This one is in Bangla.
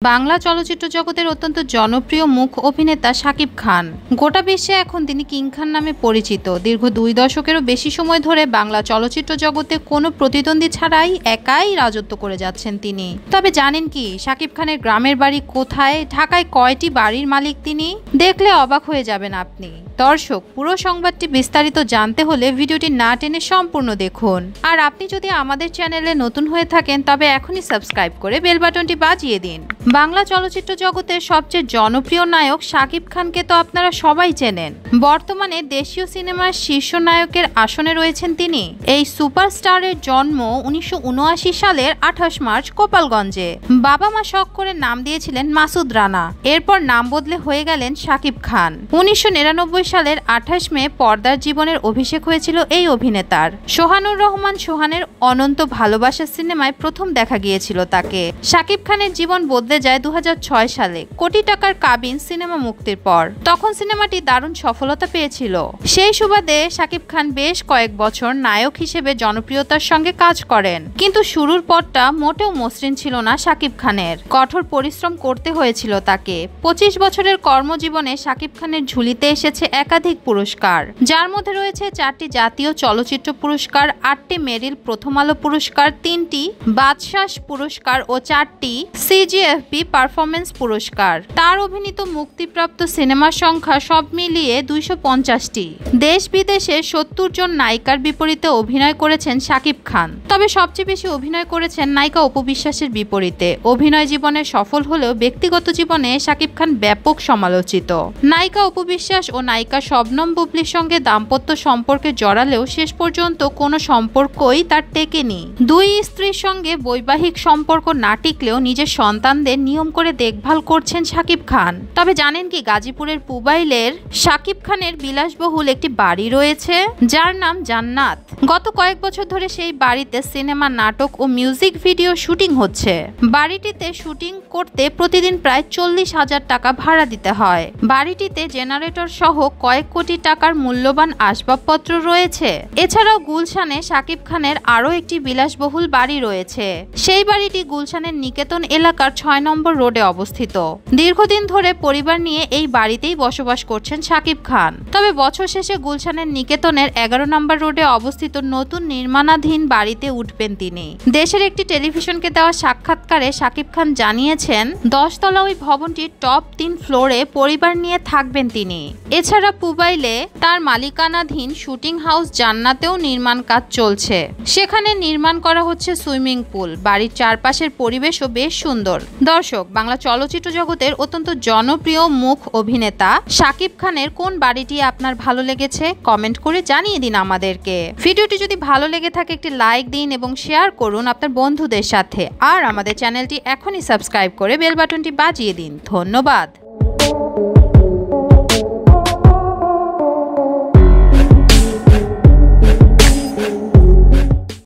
বাংলা চলচ্চিত্র জগতের অত্যন্ত জনপ্রিয় মুখ অভিনেতা শাকিব খান। গোটা বিশ্বে এখন তিনি কিং খান নামে পরিচিত। দীর্ঘ 2 দশকেরও বেশি সময় ধরে বাংলা চলচ্চিত্র জগতে কোনো প্রতিদ্বন্দ্বী ছাড়াই একাই রাজত্ব করে যাচ্ছেন তিনি। তবে জানেন কি শাকিব খানের গ্রামের বাড়ি কোথায়, ঢাকায় কয়টি বাড়ির মালিক তিনি? দেখলে অবাক হয়ে যাবেন আপনি। দর্শক, পুরো সংবাদটি বিস্তারিত জানতে হলে ভিডিওটি না টেনে সম্পূর্ণ দেখুন। আর আপনি যদি আমাদের চ্যানেলে নতুন হয়ে থাকেন তবে এখনই সাবস্ক্রাইব করে বেল বাটনটি বাজিয়ে দিন। বাংলা চলচ্চিত্র জগতের সবচেয়ে জনপ্রিয় নায়ক শাকিব খানকে তো আপনারা সবাই চেনেন। বর্তমানে দেশীয় সিনেমার শীর্ষ নায়কের আসনে রয়েছেন তিনি। এই সুপারস্টারের জন্ম 1979 সালের 28 মার্চ গোপালগঞ্জে। বাবা মা শখ করে নাম দিয়েছিলেন মাসুদ রানা। এরপর নাম বদলে হয়ে গেলেন শাকিব খান। 1999 সালের 28 মে পর্দার জীবনের অভিষেক হয়েছিল এই অভিনেতার। সোহানুর রহমান সোহানের অনন্ত ভালোবাসা সিনেমায় প্রথম দেখা গিয়েছিল তাকে। শাকিব খানের জীবন বদলে যায় 2006 সালে কোটি টাকার কাবিন সিনেমা মুক্তির পর। তখন সিনেমাটি দারুণ সফলতা পেয়েছিল। সেই সুবাদে শাকিব খান বেশ কয়েক বছর নায়ক হিসেবে জনপ্রিয়তার সঙ্গে কাজ করেন। কিন্তু শুরুর পথটা মোটেও মসৃণ ছিল না শাকিব খানের। কঠোর পরিশ্রম করতে হয়েছিল তাকে। 25 বছরের কর্মজীবনে শাকিব খানের ঝুলিতে এসেছে একাধিক পুরস্কার, যার মধ্যে রয়েছে 4টি জাতীয় চলচ্চিত্র পুরস্কার, 8টি মেরিল প্রথম আলো পুরস্কার, 3টি বাদশাহ পুরস্কার ও 4টি সিজিএফবি পারফরমেন্স পুরস্কার। তার অভিনীত মুক্তিপ্রাপ্ত সিনেমার সংখ্যা সব মিলিয়ে 250টি। দেশ বিদেশে 70 জন নায়িকার বিপরীতে অভিনয় করেছেন শাকিব খান। তবে সবচেয়ে বেশি অভিনয় করেছেন নায়িকা অপু বিশ্বাসের বিপরীতে। অভিনয় জীবনে সফল হলেও ব্যক্তিগত জীবনে শাকিব খান ব্যাপক সমালোচিত। নায়িকা অপু বিশ্বাস ও নায়িকা শবনম বুবলির সঙ্গে দাম্পত্য সম্পর্কে জড়ালেও শেষ পর্যন্ত কোনো সম্পর্কই তার টেকেনি। 2 স্ত্রীর সঙ্গে বৈবাহিক সম্পর্ক না টিকলেও নিজের সন্তানদের নিয়ম করে দেখভাল করছেন শাকিব খান। তবে জানেন কি গাজীপুরের পুবাইলের শাকিব খানের বিলাসবহুল একটি বাড়ি রয়েছে, যার নাম জান্নাত। গত কয়েক বছর ধরে সেই বাড়িতে সিনেমা, নাটক ও মিউজিক ভিডিও শুটিং হচ্ছে। বাড়িটিতে শুটিং করতে প্রতিদিন প্রায় 40,000 টাকা ভাড়া দিতে হয়। বাড়িটিতে জেনারেটর সহ কয়েক কোটি টাকার মূল্যবান আসবাবপত্র রয়েছে। এছাড়াও গুলশানে শাকিব খানের আরও একটি বিলাসবহুল বাড়ি রয়েছে। সেই বাড়িটি গুলশানের নিকেতন এলাকার 6 নম্বর রোডে অবস্থিত। দীর্ঘদিন ধরে পরিবার নিয়ে এই বাড়িতেই বসবাস করছেন শাকিব খান। তবে বছর শেষে গুলশানের নিকেতনের 11 নম্বর রোডে অবস্থিত নতুন নির্মাণাধীন বাড়িতে উঠবেন তিনি। দেশের একটি টেলিভিশনকে দেওয়া সাক্ষাৎকারে শাকিব খান জানিয়েছেন 10 তলা ওই ভবনটির টপ 3 ফ্লোরে পরিবার নিয়ে থাকবেন তিনি। এছাড়া পুবাইলে তার মালিকানাধীন শুটিং হাউস জান্নাতেও নির্মাণ কাজ চলছে। সেখানে নির্মাণ করা হচ্ছে সুইমিং পুল। বাড়ির চারপাশের পরিবেশও বেশ সুন্দর। দর্শক, বাংলা চলচ্চিত্র জগতের অত্যন্ত জনপ্রিয় মুখ অভিনেতা শাকিব খানের কোন বাড়িটি আপনার ভালো লেগেছে কমেন্ট করে জানিয়ে দিন আমাদেরকে। ভিডিওটি যদি ভালো লেগে থাকে একটি লাইক দিন এবং শেয়ার করুন আপনার বন্ধুদের সাথে। আর আমাদের চ্যানেলটি এখনই সাবস্ক্রাইব করে বেল বাটনটি বাজিয়ে দিন। ধন্যবাদ।